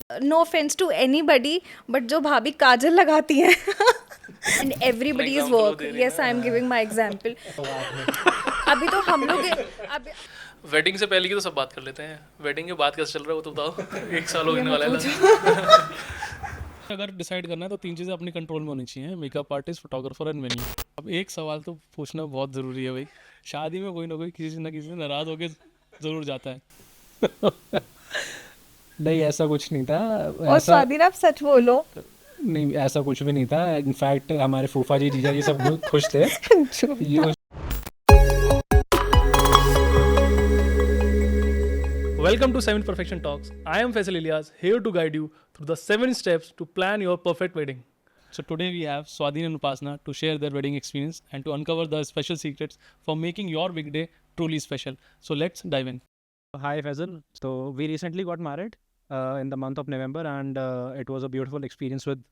No offence to anybody, but जो भाभी काजल लगाती हैं एंड एवरीबडी इज एग्जाम्पल वो वर्क, दे रही है yes I am giving my example. अभी तो हम लोग अभी ना। वेडिंग से पहले की तो सब बात कर लेते हैं, वेडिंग के बाद कैसे चल रहा है वो तो बताओ। एक साल ये होने मत वाला है पूछो। अगर डिसाइड करना है तो तीन चीज़ें अपनी कंट्रोल में होनी चाहिए, makeup artist, photographer and venue. अब एक सवाल तो पूछना बहुत ज़रूरी है भाई, शादी में कोई ना कोई किसी ना किसी से नाराज़ होके ज़रूर जाता है। नहीं ऐसा कुछ नहीं था। और ऐसा स्वाधीन आप सच बोलो। नहीं, ऐसा कुछ भी नहीं था। इनफैक्ट हमारे फूफा जी जीजा जी सब लोग खुश थे। ये Welcome to 7 Perfection Talks. I am Faisal Ilyas, here to guide you through the 7 steps to plan your perfect wedding. So today we have Swadhin and Upasna to share their wedding experience and to uncover the special secrets for making your big day truly special. So let's dive in. Hi Faisal. So we recently got married in the month of November, and it was a beautiful experience with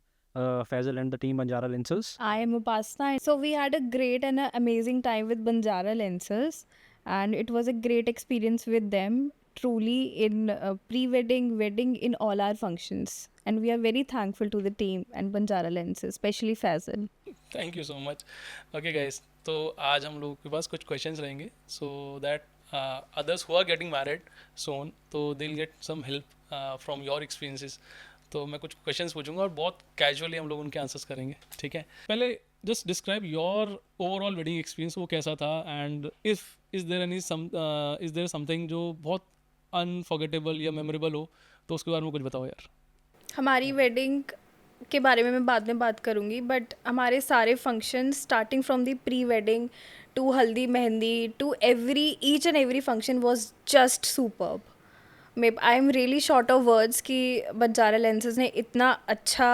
Faisal and the team Banjara Lenses. I am Upasna. So we had a great and amazing time with Banjara Lenses, and it was a great experience with them. Truly, in pre-wedding, wedding, in all our functions, and we are very thankful to the team and Banjara Lenses, especially Faisal. Thank you so much. Okay guys, तो आज हम लोगों के पास कुछ questions रहेंगे so that others who are getting married soon, तो they will get some help from your experiences. तो मैं कुछ क्वेश्चंस पूछूंगा और बहुत कैजुअली हम लोग उनके आंसर्स करेंगे, ठीक है? पहले just describe your overall wedding experience, वो कैसा था, and is there any is there something जो बहुत अनफॉरगेटेबल या मेमोरेबल हो, तो उसके बारे में कुछ बताओ यार। हमारी वेडिंग के बारे में बाद में बात करूँगी, बट हमारे सारे function starting from the pre wedding to haldi mehndi to each and every function was just superb. I am really short of words कि बंजारा लेंसेज ने इतना अच्छा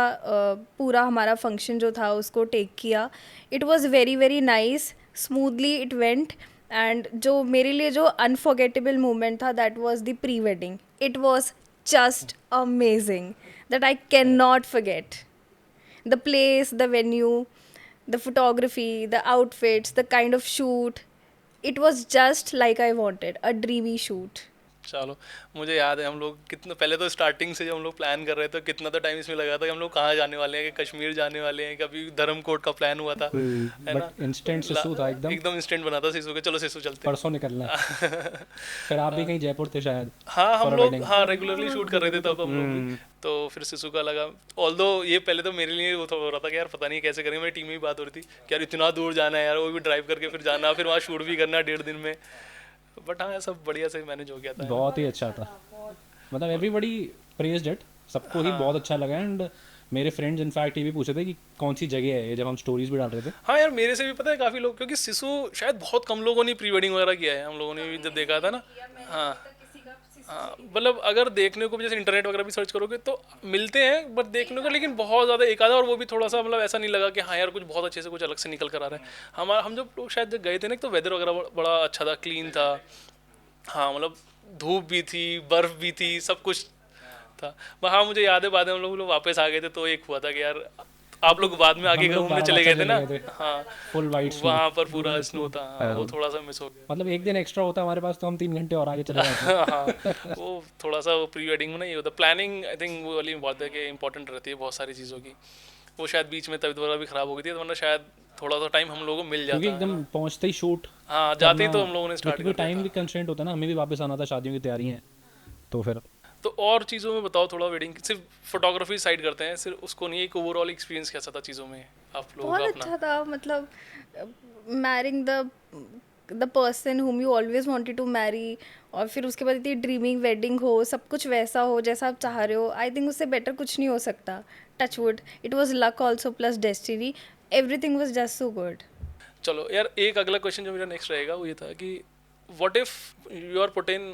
पूरा हमारा फंक्शन जो था उसको टेक किया। It was very very nice, smoothly it went. And जो मेरे लिए जो अनफॉरगेटेबल मोमेंट था, that was the pre wedding. It was just amazing, that I cannot forget. The place, the venue, the photography, the outfits, the kind of shoot. It was just like I wanted, a dreamy shoot. चलो, मुझे याद है हम लोग कितना पहले तो starting से जब हम लोग प्लान कर रहे थे कितना तो टाइम इसमें लगा था कि हम लोग कहाँ जाने वाले हैं, कि कश्मीर जाने वाले हैं, कभी धर्मकोट का प्लान हुआ था, है ना? बट इंस्टेंट सिसु था एकदम। एकदम इंस्टेंट बना था सिसु के, चलो सिसु चलते हैं। परसों निकलना है। फिर आप भी कहीं जयपुर थे शायद। हाँ हम for a लोग wedding. हाँ रेगुलरली शूट कर रहे थे तब हम लोग भी। तो फिर सिसु का लगा, ऑल्दो ये पहले तो मेरे लिए वो हो रहा था कि यार पता नहीं कैसे करेंगे, मेरी टीम में भी बात हो रही थी कि यार इतना दूर जाना है यार, वो भी ड्राइव करके फिर जाना, फिर वहाँ शूट भी करना 1.5 दिन में। बट हाँ सब बढ़िया से मैनेज हो गया था। बहुत ही अच्छा था, मतलब एवरीबडी प्रेज्ड इट, सबको ही बहुत अच्छा लगा। एंड मेरे फ्रेंड्स इनफैक्ट ये भी पूछे थे कि कौन सी जगह है ये, जब हम स्टोरीज भी डाल रहे थे। हाँ यार मेरे से भी पता है काफ़ी लोग, क्योंकि सिसु शायद बहुत कम लोगों ने प्री वेडिंग वगैरह किया है, हम लोगों ने भी जब देखा था ना। हाँ हाँ, मतलब अगर देखने को भी जैसे इंटरनेट वगैरह भी सर्च करोगे तो मिलते हैं, बट देखने को लेकिन बहुत ज़्यादा एक आधा, और वो भी थोड़ा सा मतलब ऐसा नहीं लगा कि हाँ यार कुछ बहुत अच्छे से कुछ अलग से निकल कर आ रहा है। हम जब लोग शायद जब गए थे ना, तो वेदर वगैरह बड़ा अच्छा था, क्लीन था। हाँ मतलब धूप भी थी, बर्फ़ भी थी, सब कुछ था। हाँ मुझे याद है बाद में हम लोग वापस आ गए थे तो एक हुआ था कि यार आप लोग बाद में आगे हम लोग घूमने चले गए थे ना। चले गए थे। हाँ फुल वाइट स्नो। वहाँ पर पूरा स्नो था। हाँ, वो थोड़ा सा मिस हो गया। मतलब एक दिन एक्स्ट्रा होता हमारे पास तो हम 3 घंटे और आगे चले जाते। हाँ वो थोड़ा सा वो प्री वेडिंग में ना ये होता, प्लानिंग आई थिंक वो वाली बात है कि इंपॉर्टेंट रहती है बहुत सारी चीज़ों की। वो शायद बीच में तबीयत वगैरह भी ख़राब हो गई थी, तो वरना शायद थोड़ा सा टाइम हम लोगों को मिल क्योंकि जाता है। एकदम पहुंचते ही शूट हाँ जाते ही तो हम लोगों ने स्टार्ट क्योंकि कर टाइम दिया भी था। कंस्ट्रेंट होता है ना, हमें भी वापस आना था, शादियों की तैयारी है तो फिर। तो और चीज़ों में बताओ थोड़ा, वेडिंग सिर्फ फोटोग्राफी साइड करते हैं, सिर्फ उसको नहीं, एक ओवरऑल एक्सपीरियंस कैसा था चीज़ों में आप लोगों बहुत का अच्छा अपना? था, मतलब marrying the person whom you always wanted to marry, और फिर उसके बाद इतनी ड्रीमिंग वेडिंग हो, सब कुछ वैसा हो जैसा आप चाह रहे हो। आई थिंक उससे बेटर कुछ नहीं हो सकता। Touch wood, it was luck also plus destiny, everything was just so good. चलो यार, एक अगला क्वेश्चन जो मेरा नेक्स्ट रहेगा वो ये था कि what if you are put in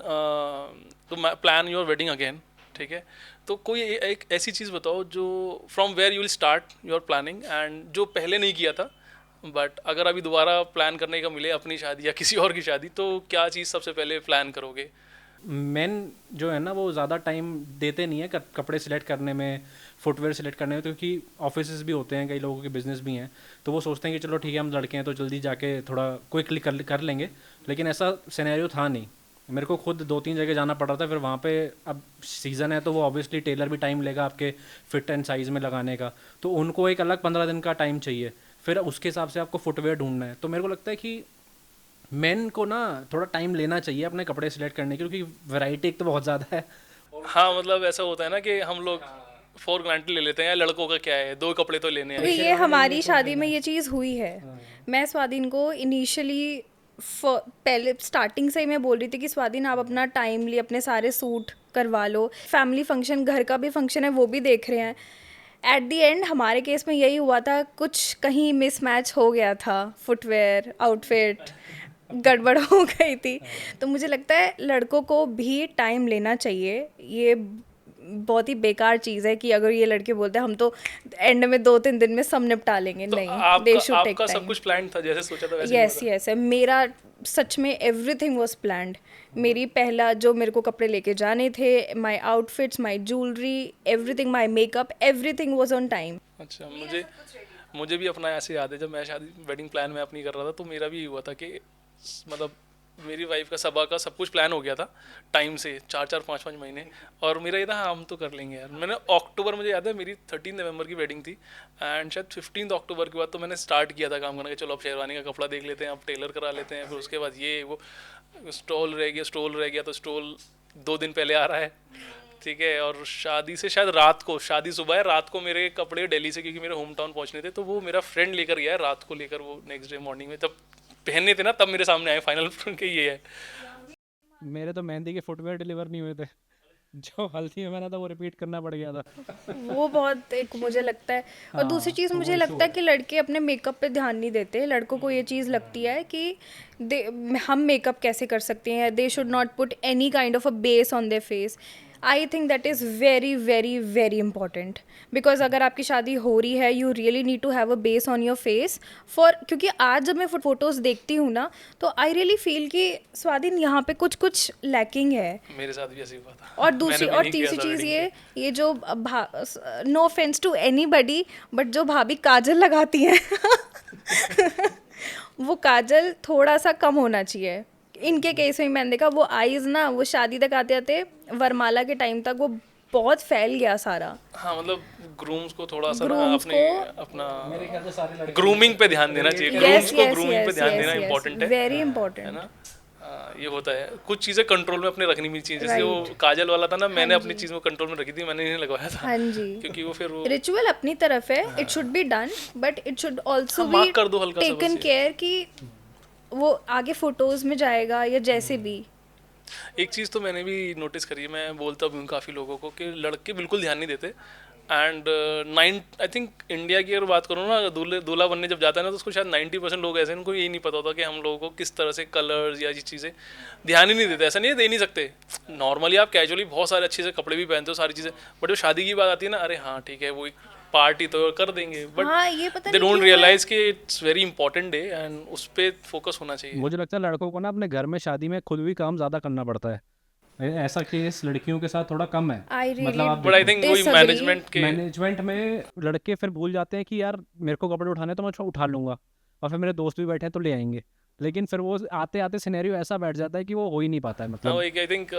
to plan your wedding again, ठीक है? तो कोई एक ऐसी चीज़ बताओ जो from where you will start your planning, and जो पहले नहीं किया था बट अगर अभी दोबारा प्लान करने का मिले अपनी शादी या किसी और की शादी, तो क्या चीज़ सबसे पहले प्लान करोगे? मेन जो है ना वो ज़्यादा टाइम देते नहीं है कपड़े सिलेक्ट करने में, फुटवेयर सिलेक्ट करने में, क्योंकि ऑफिसेज भी होते हैं, कई लोगों के बिजनेस भी हैं, तो वो सोचते हैं कि चलो ठीक है हम लड़के हैं तो जल्दी जाके थोड़ा क्विकली कर लेंगे। लेकिन ऐसा सिनेरियो था नहीं। मेरे को खुद 2-3 जगह जाना पड़ रहा था, फिर वहाँ पे अब सीज़न है तो वो ऑब्वियसली टेलर भी टाइम लेगा आपके फिट एंड साइज़ में लगाने का, तो उनको एक अलग 15 दिन का टाइम चाहिए, फिर उसके हिसाब से आपको फुटवेयर ढूंढना है। तो मेरे को लगता है कि मेन को ना थोड़ा टाइम लेना चाहिए अपने कपड़े सिलेक्ट करने के, क्योंकि वैरायटी एक तो बहुत ज़्यादा है। हाँ मतलब ऐसा होता है ना कि हम लोग फॉर ग्रांटेड ले लेते हैं, यार लड़कों का क्या है, 2 कपड़े तो लेने क्योंकि हैं। ये हमारी शादी में ये चीज़ हुई है। मैं स्वाधीन को इनिशियली पहले स्टार्टिंग से ही मैं बोल रही थी कि स्वाधीन आप अपना टाइमली अपने सारे सूट करवा लो, फैमिली फंक्शन, घर का भी फंक्शन है वो भी देख रहे हैं। एट द एंड हमारे केस में यही हुआ था, कुछ कहीं मिसमैच हो गया था, फुटवेयर आउटफिट गड़बड़ हो गई थी। तो मुझे लगता है लड़कों को भी टाइम लेना चाहिए। ये बहुत ही बेकार चीज़ है कि अगर ये लड़के बोलते हैं हम तो एंड में 2-3 दिन में सब निपटा लेंगे, तो नहीं, दे शुड टेक आपका सब टाइम। कुछ प्लान था, जैसे सोचा था वैसे ही यस हुआ यस, मेरा सच में एवरीथिंग वाज प्लान्ड। मेरी पहला जो मेरे को कपड़े लेके जाने थे, my outfits, my jewellery, everything, my makeup, everything was on time. था। अच्छा, मुझे भी अपना ऐसे याद है, जब मैं शादी वेडिंग प्लान में अपनी कर रहा था तो मेरा भी हुआ था कि मतलब मेरी वाइफ का सबा का सब कुछ प्लान हो गया था टाइम से, 4-4 5-5 महीने, और मेरा ये था हाँ हम तो कर लेंगे यार। मैंने अक्टूबर, मुझे याद है मेरी 13 नवंबर की वेडिंग थी, एंड शायद 15 अक्टूबर के बाद तो मैंने स्टार्ट किया था काम करना कि चलो अब शेरवानी का कपड़ा देख लेते हैं, अब टेलर करा लेते हैं, फिर उसके बाद ये वो स्टॉल रह गया तो स्टॉल 2 दिन पहले आ रहा है, ठीक है। और शादी से शायद रात को, शादी सुबह है, रात को मेरे कपड़े दिल्ली से, क्योंकि मेरे होम टाउन पहुंचने थे, तो वो मेरा फ्रेंड लेकर गया है रात को, लेकर वो नेक्स्ट डे मॉर्निंग में तब पहनने थे ना, तब मेरे सामने आए फाइनल के ये है। मेरे तो मेहंदी के फुटवेयर डिलीवर नहीं हुए थे, जो हल्दी में मैंने था वो रिपीट करना पड़ गया था। वो बहुत एक मुझे लगता है। और दूसरी चीज़ मुझे लगता है कि लड़के अपने मेकअप पे ध्यान नहीं देते। लड़कों को ये चीज़ लगती है कि दे हम मेकअप कैसे कर सकते हैं, they should not put any kind of a base on their face. I think that is very very very important, because अगर आपकी शादी हो रही है, you really need to have a base on your face for, क्योंकि आज जब मैं फोटोज़ देखती हूँ ना, तो आई रियली फील कि स्वाधीन यहाँ पे कुछ कुछ लैकिंग है। मेरे साथ भी ऐसे ही हुआ था। और दूसरी मैंने भी और नहीं किया तीसरी था चीज़ wedding पे। ये जो no offence to anybody, but जो भाभी काजल लगाती हैं वो काजल थोड़ा सा कम होना चाहिए। इनके केस में मैंने देखा वो आईज ना, वो शादी तक आते आते वरमाला के टाइम तक वो बहुत फैल गया सारा। हाँ मतलब ग्रूम्स को थोड़ा सा ना ग्रूम्स अपने को अपना ग्रूमिंग पे ध्यान देना चाहिए, यस ग्रूम्स को यस ग्रूमिंग पे यस ध्यान देना यस इम्पोर्टेंट है वेरी है इंपॉर्टेंट। ना। ये होता है, कुछ चीज़ें कंट्रोल में अपने रखनी भी चाहिए, जैसे वो Right. काजल वाला था ना, मैंने अपनी चीज़ में कंट्रोल में रखी थी, मैंने नहीं लगवाया था, हाँ जी, क्योंकि वो फिर वो रिचुअल अपनी तरफ है, it should be done, but it should also हाँ, बी mark कर दो हल्का सा टेकन बस ये। केयर कि वो आगे फोटोज में जाएगा या जैसे भी। एक चीज़ तो मैंने भी नोटिस करी है, मैं बोलता भी हूँ काफ़ी लोगों को कि लड़के बिल्कुल ध्यान नहीं देते, एंड आई थिंक इंडिया की अगर बात करूँ ना, दूल्हा बनने जब जाता है ना, तो उसको शायद 90% लोग ऐसे हैं, उनको यही नहीं पता होता कि हम लोगों को किस तरह से कलर्स या ये चीज़ें ध्यान ही नहीं देते। ऐसा नहीं है दे नहीं सकते, नॉर्मली आप कैजुअली बहुत सारे अच्छे से कपड़े भी पहनते हो, सारी चीज़ें, बट जब शादी की बात आती है ना, अरे हाँ ठीक है वो पार्टी तो कर देंगे, बट हाँ, ये पता दे नहीं डोंट क्यों है। रियलाइज कि it's very important day, and उस पर फोकस होना चाहिए। मुझे लगता है लड़कों को ना अपने घर में शादी में खुद भी काम ज़्यादा करना पड़ता है। ऐसा केस लड़कियों के साथ थोड़ा कम है। आई मतलब आप बट आई थिंक वही disagree. मैनेजमेंट के मैनेजमेंट में लड़के फिर भूल जाते हैं कि यार मेरे को कपड़े उठाने तो मैं उठा लूंगा, और फिर मेरे दोस्त भी बैठे हैं तो ले आएंगे, लेकिन फिर वो आते आते सिनेरियो ऐसा बैठ जाता है कि वो हो ही नहीं पाता है। मतलब I think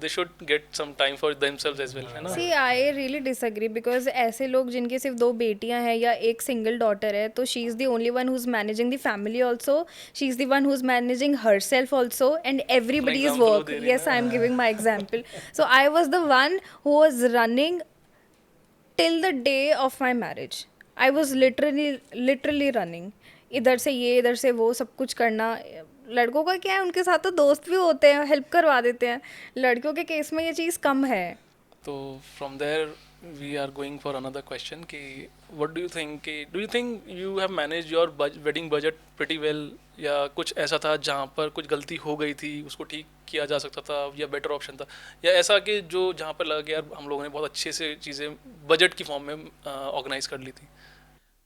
they should get some time for themselves as well, है ना। See I really disagree, because ऐसे लोग जिनके सिर्फ 2 बेटियां हैं या एक सिंगल डॉटर है, तो she is the only one who is managing the family also, she is the one who is managing her self also, and everybody is example वो वर्क। दे रही है yes, I am giving my example. So I was the one who was running till the day of my marriage. I was literally running, इधर से ये इधर से वो सब कुछ करना। लड़कों का क्या है, उनके साथ तो दोस्त भी होते हैं, हेल्प करवा देते हैं। लड़कियों के केस में ये चीज़ कम है। तो from there we are going for another question कि what do you think you have manage your wedding budget pretty well, या कुछ ऐसा था जहाँ पर कुछ गलती हो गई थी, उसको ठीक किया जा सकता था, या बेटर ऑप्शन था, या ऐसा कि जो जहाँ पर लगा कि यार हम लोगों ने बहुत अच्छे से चीज़ें बजट की फॉर्म में ऑर्गेनाइज कर ली थी।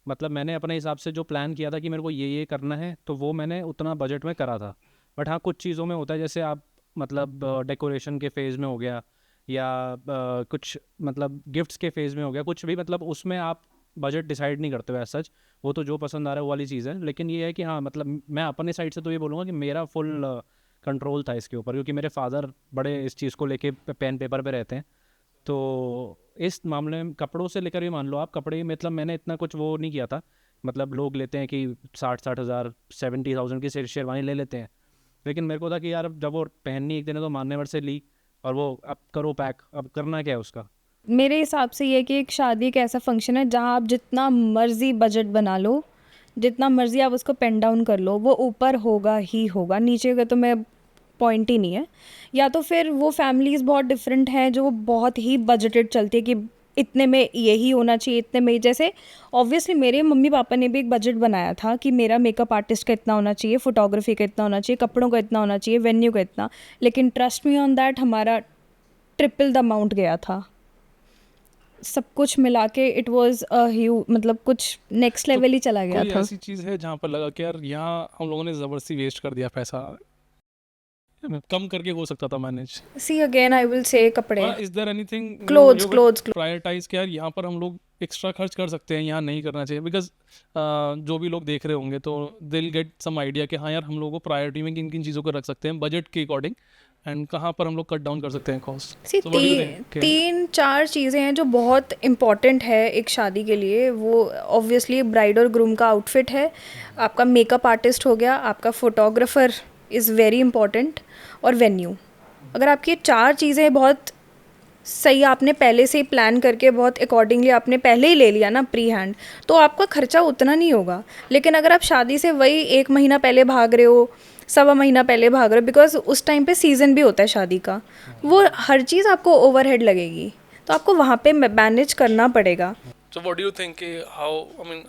मतलब मैंने अपने हिसाब से जो प्लान किया था कि मेरे को ये करना है, तो वो मैंने उतना बजट में करा था। बट हाँ, कुछ चीज़ों में होता है, जैसे आप मतलब डेकोरेशन के फेज़ में हो गया, या कुछ मतलब गिफ्ट्स के फेज़ में हो गया, कुछ भी मतलब उसमें आप बजट डिसाइड नहीं करते हो एज सच, वो तो जो पसंद आ रहा है वो वाली चीज़ है। लेकिन ये है कि हाँ, मतलब मैं अपने साइड से तो ये बोलूँगा कि मेरा फुल कंट्रोल था इसके ऊपर, क्योंकि मेरे फादर बड़े इस चीज़ को लेके पेन पेपर पे रहते हैं। तो इस मामले में कपड़ों से लेकर भी मान लो आप, कपड़े मतलब मैंने इतना कुछ वो नहीं किया था। मतलब लोग लेते हैं कि 60,000 70,000 की शेरवानी ले लेते हैं, लेकिन मेरे को था कि यार अब जब वो पहननी एक दिन है तो मान्यवर से ली, और वो अब करो पैक, अब करना क्या है उसका। मेरे हिसाब से ये है कि एक शादी एक ऐसा फंक्शन है जहाँ आप जितना मर्जी बजट बना लो, जितना मर्जी आप उसको पेन डाउन कर लो, वो ऊपर होगा ही होगा, नीचे का तो मैं पॉइंट ही नहीं है। या तो फिर वो फैमिलीज़ बहुत डिफरेंट हैं जो बहुत ही बजटेड चलती है कि इतने में यही होना चाहिए, इतने में जैसे ऑब्वियसली मेरे मम्मी पापा ने भी एक बजट बनाया था कि मेरा मेकअप आर्टिस्ट का इतना होना चाहिए, फोटोग्राफी का इतना होना चाहिए, कपड़ों का इतना होना चाहिए, वेन्यू का इतना। लेकिन ट्रस्ट मी ऑन दैट, हमारा ट्रिपल द अमाउंट गया था। सब कुछ मिला के इट वाज अ ह्यू, मतलब कुछ नेक्स्ट लेवल ही चला गया कोई था। ऐसी चीज़ है जहाँ पर लगा कि यार यहाँ हम लोगों ने ज़बरदस्ती वेस्ट कर दिया पैसा, कम करके हो सकता था manage? See again I will say कपड़े, is there anything clothes prioritize कि यार यहाँ पर हम लोग एक्स्ट्रा खर्च कर सकते हैं, यहाँ नहीं करना चाहिए? बिकॉज जो भी लोग देख रहे होंगे तो they will get some idea कि हाँ यार हम लोगों को प्रायोरिटी में किन किन चीज़ों को रख सकते हैं बजट के अकॉर्डिंग, एंड कहाँ पर हम लोग कट डाउन कर सकते हैं कॉस्ट। सी तीन चार चीज़ें हैं जो बहुत इम्पॉर्टेंट है एक शादी के लिए। वो ऑब्वियसली ब्राइड और ग्रूम का आउटफिट है, आपका मेकअप आर्टिस्ट हो गया, आपका फोटोग्राफर इज़ वेरी इंपॉर्टेंट, और वेन्यू। अगर आपकी ये चार चीज़ें बहुत सही आपने पहले से ही प्लान करके बहुत अकॉर्डिंगली आपने पहले ही ले लिया ना प्री हैंड, तो आपका खर्चा उतना नहीं होगा। लेकिन अगर आप शादी से वही 1 महीना पहले भाग रहे हो, सवा महीना पहले भाग रहे हो, बिकॉज उस टाइम पे सीज़न भी होता है शादी का, वो हर चीज़ आपको ओवरहेड लगेगी, तो आपको वहाँ पे मैनेज करना पड़ेगा। So what do you think कि हाउ, आई मीन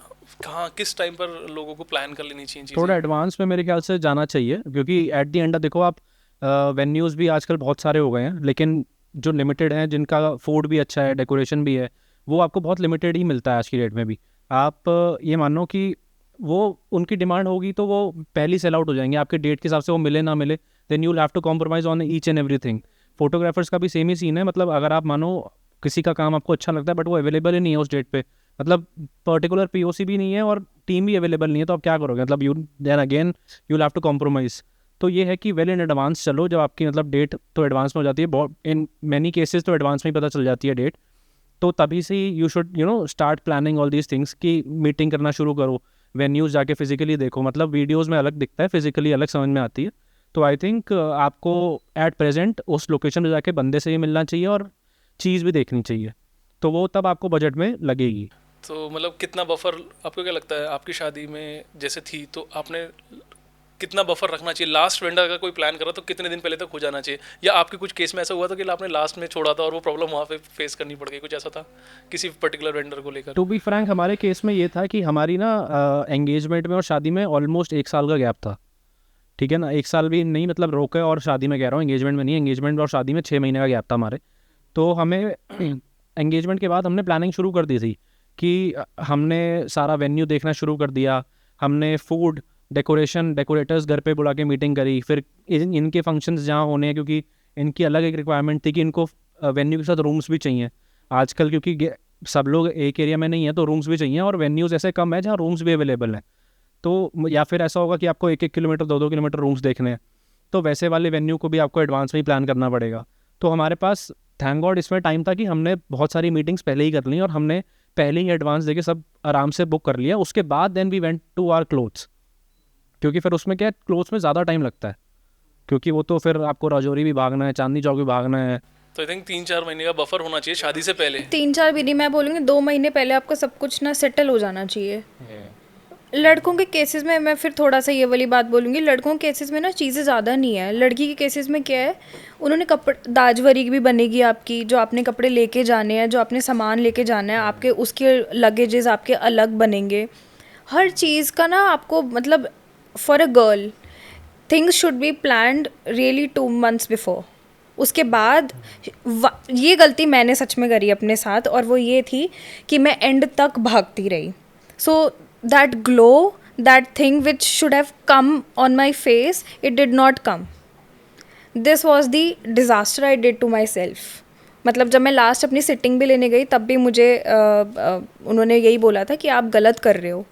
कहाँ किस टाइम पर लोगों को प्लान कर लेनी चाहिए चीज़ें? थोड़ा एडवांस में मेरे ख्याल से जाना चाहिए, क्योंकि एट द एंड देखो आप, वेन्यूज़ भी आजकल बहुत सारे हो गए हैं, लेकिन जो लिमिटेड हैं जिनका फूड भी अच्छा है, डेकोरेशन भी है, वो आपको बहुत लिमिटेड ही मिलता है आज की डेट में भी। आप ये मानो कि वो उनकी डिमांड होगी तो वो पहली सेल आउट हो जाएंगे, आपके डेट के हिसाब से वो मिले ना मिले, then you have to compromise on each and everything. Photographers का भी सेम ही सीन है, मतलब अगर आप मानो किसी का काम आपको अच्छा लगता है बट वो अवेलेबल ही नहीं है उस डेट पे, मतलब पर्टिकुलर पीओसी भी नहीं है और टीम भी अवेलेबल नहीं है, तो आप क्या करोगे? मतलब you then again you have to compromise. तो ये है कि वेल इन एडवांस चलो, जब आपकी मतलब डेट तो एडवांस में हो जाती है, बहुत इन मैनी केसेस तो एडवांस में ही पता चल जाती है डेट, तो तभी से you should start planning all these things कि मीटिंग करना शुरू करो, वेन्यूज़ जाके फिजिकली देखो। मतलब वीडियोज़ में अलग दिखता है, फिजिकली अलग समझ में आती है। तो आई थिंक आपको एट प्रेजेंट उस लोकेशन पर जाके बंदे से ही मिलना चाहिए और चीज़ भी देखनी चाहिए, तो वो तब आपको बजट में लगेगी। तो मतलब कितना बफर आपको क्या लगता है आपकी शादी में जैसे थी, तो आपने कितना बफर रखना चाहिए? लास्ट वेंडर का कोई प्लान करा तो कितने दिन पहले तक हो जाना चाहिए? या आपके कुछ केस में ऐसा हुआ था कि आपने लास्ट में छोड़ा था और वो प्रॉब्लम वहाँ पे फेस करनी पड़ गई, कुछ ऐसा था किसी पर्टिकुलर वेंडर को लेकर? टू बी फ्रैंक हमारे केस में ये था कि हमारी ना एंगेजमेंट में और शादी में ऑलमोस्ट 1 साल का गैप था, ठीक है ना। 1 साल भी नहीं, मतलब रोके और शादी में कह रहा हूँ, एंगेजमेंट में नहीं, एंगेजमेंट और शादी में 6 महीने का गैप था हमारे। तो हमें एंगेजमेंट के बाद हमने प्लानिंग शुरू कर दी थी कि हमने सारा वेन्यू देखना शुरू कर दिया, हमने फूड डेकोरेशन डेकोरेटर्स घर पे बुला के मीटिंग करी, फिर इनके फंक्शंस जहाँ होने हैं, क्योंकि इनकी अलग एक रिक्वायरमेंट थी कि इनको वेन्यू के साथ रूम्स भी चाहिए आजकल, क्योंकि सब लोग एक एरिया में नहीं है तो रूम्स भी चाहिए, और वेन्यूज़ ऐसे कम है जहाँ रूम्स भी अवेलेबल हैं। तो या फिर ऐसा होगा कि आपको 1-1 किलोमीटर 2-2 किलोमीटर रूम्स देखने हैं, तो वैसे वाले वेन्यू को भी आपको एडवांस में ही प्लान करना पड़ेगा। तो हमारे पास थैंक गॉड इसमें टाइम था कि हमने बहुत सारी मीटिंग्स पहले ही कर ली और हमने पहले ही एडवांस देके सब आराम से बुक कर लिया। उसके बाद then we went to our clothes, क्योंकि फिर उसमें क्या है, क्लोथ्स में ज़्यादा टाइम लगता है, क्योंकि वो तो फिर आपको राजौरी भी भागना है, चांदनी चौक भी भागना है। तो आई थिंक 3-4 महीने का बफर होना चाहिए शादी से पहले। 3-4 भी नहीं, मैं बोलूँगी 2 महीने पहले आपका सब कुछ ना सेटल हो जाना चाहिए। लड़कों के केसेस में मैं फिर थोड़ा सा ये वाली बात बोलूँगी, लड़कों के केसेस में ना चीज़ें ज़्यादा नहीं है। लड़की के केसेस में क्या है, उन्होंने कपड़े दाजवरी भी बनेगी आपकी, जो आपने कपड़े लेके जाने हैं, जो आपने सामान लेके जाना है, आपके उसके लगेजेस आपके अलग बनेंगे। हर चीज़ का ना आपको मतलब for a girl things should be planned really 2 months before. उसके बाद ये गलती मैंने सच में करी अपने साथ, और वो ये थी कि मैं एंड तक भागती रही। So that glow, that thing which should have come on my face, it did not come. This was the disaster I did to myself. मतलब जब मैं लास्ट अपनी सिटिंग भी लेने गई तब भी मुझे उन्होंने यही बोला था कि आप गलत कर रहे हो,